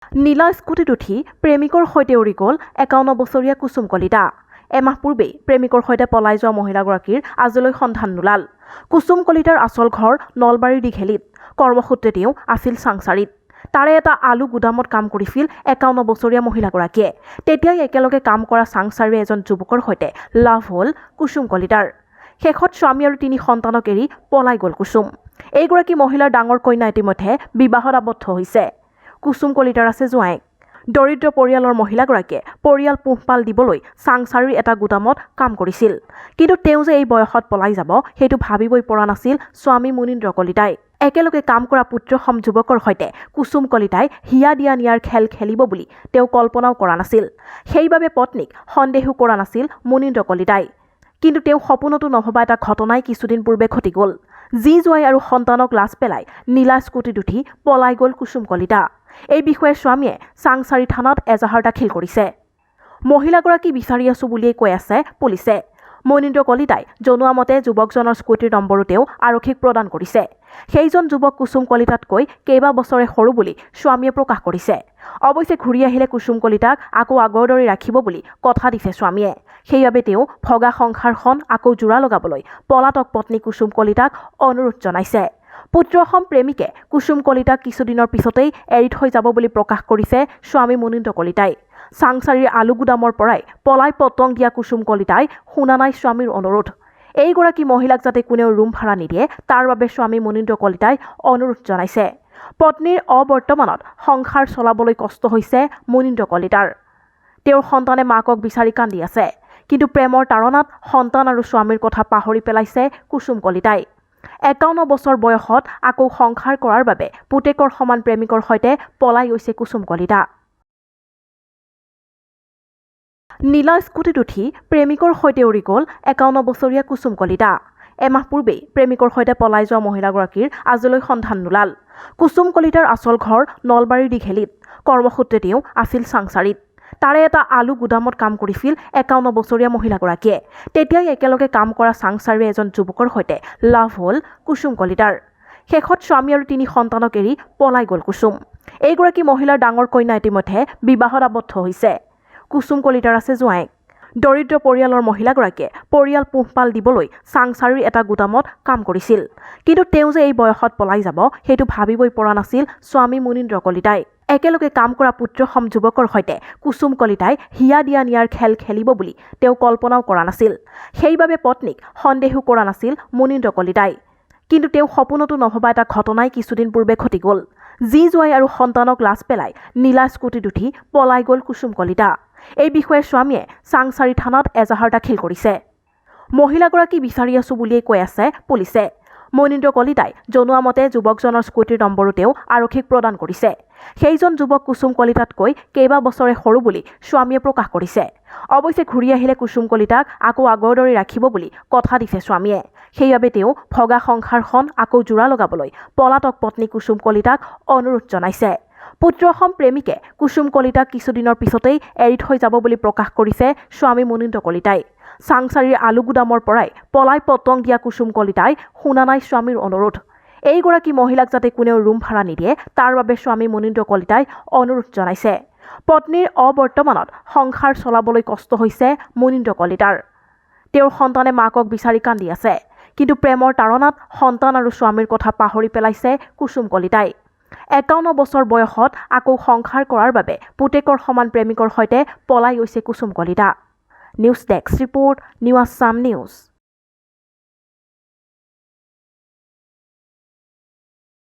নীলা স্কুটিত উঠি প্ৰেমিকৰ সৈতে উৰি গ'ল ৫১ বছৰীয়া কুসুম কলিতা। এমাহ পূৰ্বেই প্ৰেমিকৰ সৈতে পলাই যোৱা মহিলাগৰাকীৰ আজিলৈ সন্ধান নোলাল। কুসুম কলিতাৰ আচল ঘৰ নলবাৰীৰ দীঘেলীত। কৰ্মসূত্ৰে তেওঁ আছিল চাংচাৰিত। তাৰে এটা আলু গুদামত কাম কৰিছিল ৫১ বছৰীয়া মহিলাগৰাকীয়ে। তেতিয়াই একেলগে কাম কৰা চাংচাৰিৰ এজন যুৱকৰ সৈতে লাভ হ'ল কুসুম কলিতাৰ। শেষত স্বামী আৰু ৩ সন্তানক এৰি পলাই গ'ল কুসুম। এইগৰাকী মহিলাৰ ডাঙৰ কন্যা ইতিমধ্যে বিবাহত আবদ্ধ হৈছে। কুসুম কলিতাৰ আছে জোঁৱায়েক। দৰিদ্ৰ পৰিয়ালৰ মহিলাগৰাকীয়ে পৰিয়াল পোহপাল দিবলৈ চাংচাৰিৰ এটা গুদামত কাম কৰিছিল। কিন্তু তেওঁ যে এই বয়সত পলাই যাব সেইটো ভাবিবই পৰা নাছিল স্বামী মুনীন্দ্ৰ কলিতাই। একেলগে কাম কৰা পুত্ৰসম যুৱকৰ সৈতে কুসুম কলিতাই হিয়া দিয়া নিয়াৰ খেল খেলিব বুলি তেওঁ কল্পনাও কৰা নাছিল। সেইবাবে পত্নীক সন্দেহো কৰা নাছিল মুনীন্দ্ৰ কলিতাই। কিন্তু তেওঁ সপোনতো নভবা এটা ঘটনাই কিছুদিন পূৰ্বে ঘটি গ'ল। জী জোঁৱাই আৰু সন্তানক লাজ পেলাই নীলা স্কুটিত উঠি পলাই গ'ল কুসুম কলিতা। এই বিষয়ে স্বামীয়ে চাংচাৰি থানাত এজাহাৰ দাখিল কৰিছে। মহিলাগৰাকী বিচাৰি আছো বুলিয়েই কৈ আছে পুলিচে। মুনীন্দ্ৰ কলিতাই জনোৱা মতে যুৱকজনৰ স্কুটিৰ নম্বৰো তেওঁ আৰক্ষীক প্ৰদান কৰিছে। সেইজন যুৱক কুসুম কলিতাতকৈ কেইবা বছৰে সৰু বুলি স্বামীয়ে প্ৰকাশ কৰিছে। অৱশ্যে ঘূৰি আহিলে কুসুম কলিতাক আকৌ আগৰ দৰে ৰাখিব বুলি কথা দিছে স্বামীয়ে। সেইবাবে তেওঁ ভগা সংসাৰখন আকৌ জোৰা লগাবলৈ পলাতক পত্নী কুসুম কলিতাক অনুৰোধ জনাইছে। পুত্ৰসম প্ৰেমিকে কুসুম কলিতাক কিছুদিনৰ পিছতেই এৰি থৈ যাব বুলি প্ৰকাশ কৰিছে স্বামী মুনীন্দ্ৰ কলিতাই। চাংচাৰিৰ আলু গুদামৰ পৰাই পলাই পতং দিয়া কুসুম কলিতাই শুনা নাই স্বামীৰ অনুৰোধ। এইগৰাকী মহিলাক যাতে কোনেও ৰুম ভাড়া নিদিয়ে তাৰ বাবে স্বামী মুনীন্দ্ৰ কলিতাই অনুৰোধ জনাইছে। পত্নীৰ অবৰ্তমানত সংসাৰ চলাবলৈ কষ্ট হৈছে মুনীন্দ্ৰ কলিতাৰ। তেওঁৰ সন্তানে মাকক বিচাৰি কান্দি আছে। কিন্তু প্ৰেমৰ তাৰণাত সন্তান আৰু স্বামীৰ কথা পাহৰি পেলাইছে কুসুম কলিতাই। ৫১ বছৰ বয়সত আকৌ সংসাৰ কৰাৰ বাবে পুতেকৰ সমান প্ৰেমিকৰ সৈতে পলাই গৈছে কুসুম কলিতা। নীলা স্কুটিত উঠি প্ৰেমিকৰ সৈতে উৰি গ'ল ৫১ বছৰীয়া কুসুম কলিতা। এমাহ পূৰ্বেই প্ৰেমিকৰ সৈতে পলাই যোৱা মহিলাগৰাকীৰ আজিলৈ সন্ধান নোলাল। কুসুম কলিতাৰ আচল ঘৰ নলবাৰীৰ দীঘেলীত। কৰ্মসূত্ৰে তেওঁ আছিল চাংচাৰিত। তাৰে এটা আলু গুদামত কাম কৰিছিল ৫১ বছৰীয়া মহিলাগৰাকীয়ে। তেতিয়াই একেলগে কাম কৰা চাংচাৰিৰ এজন যুৱকৰ সৈতে লাভ হ'ল কুসুম কলিতাৰ। শেষত স্বামী আৰু ৩ সন্তানক এৰি পলাই গ'ল কুসুম। এইগৰাকী মহিলাৰ ডাঙৰ কন্যা ইতিমধ্যে বিবাহত আবদ্ধ হৈছে। কুসুম কলিতাৰ আছে জোঁৱায়েক। দৰিদ্ৰ পৰিয়ালৰ মহিলাগৰাকীয়ে পৰিয়াল পোহপাল দিবলৈ চাংচাৰিৰ এটা গুদামত কাম কৰিছিল। কিন্তু তেওঁ যে এই বয়সত পলাই যাব সেইটো ভাবিবই পৰা নাছিল স্বামী মুনীন্দ্ৰ কলিতাই। একেলগে কাম কৰা পুত্ৰসম যুৱকৰ সৈতে কুসুম কলিতাই হিয়া দিয়া নিয়াৰ খেল খেলিব বুলি তেওঁ কল্পনাও কৰা নাছিল। সেইবাবে পত্নীক সন্দেহো কৰা নাছিল মুনীন্দ্ৰ কলিতাই। কিন্তু তেওঁ সপোনতো নভবা এটা ঘটনাই কিছুদিন পূৰ্বে ঘটি গ'ল। জী জোঁৱাই আৰু সন্তানক লাজ পেলাই নীলা স্কুটিত উঠি পলাই গ'ল কুসুম কলিতা। এই বিষয়ে স্বামীয়ে চাংচাৰি থানাত এজাহাৰ দাখিল কৰিছে। মহিলাগৰাকী বিচাৰি আছো বুলিয়েই কৈ আছে পুলিচে। মুনীন্দ্ৰ কলিতাই জনোৱা মতে যুৱকজনৰ স্কুটিৰ নম্বৰো তেওঁ আৰক্ষীক প্ৰদান কৰিছে। সেইজন যুৱক কুসুম কলিতাতকৈ কেইবা বছৰে সৰু বুলি স্বামীয়ে প্ৰকাশ কৰিছে। অৱশ্যে ঘূৰি আহিলে কুসুম কলিতাক আকৌ আগৰ দৰে ৰাখিব বুলি কথা দিছে স্বামীয়ে। সেইবাবে তেওঁ ভগা সংসাৰখন আকৌ জোৰা লগাবলৈ পলাতক পত্নী কুসুম কলিতাক অনুৰোধ জনাইছে। পুত্ৰসম প্ৰেমিকে কুসুম কলিতাক কিছুদিনৰ পিছতেই এৰি থৈ যাব বুলি প্ৰকাশ কৰিছে স্বামী মুনীন্দ্ৰ কলিতাই। চাংচাৰিৰ আলু গুদামৰ পৰাই পলাই পতং দিয়া কুসুম কলিতাই শুনা নাই স্বামীৰ অনুৰোধ। এইগৰাকী মহিলাক যাতে কোনেও ৰুম ভাড়া নিদিয়ে তাৰ বাবে স্বামী মুনীন্দ্ৰ কলিতাই অনুৰোধ জনাইছে। পত্নীৰ অবৰ্তমানত সংসাৰ চলাবলৈ কষ্ট হৈছে মুনীন্দ্ৰ কলিতাৰ। তেওঁৰ সন্তানে মাকক বিচাৰি কান্দি আছে। কিন্তু প্ৰেমৰ তাৰণাত সন্তান আৰু স্বামীৰ কথা পাহৰি পেলাইছে কুসুম কলিতাই। ৫১ বছৰ বয়সত আকৌ সংসাৰ কৰাৰ বাবে পুতেকৰ সমান প্ৰেমিকৰ সৈতে পলাই গৈছে Kusum Kalita. News desk report, new Assam news.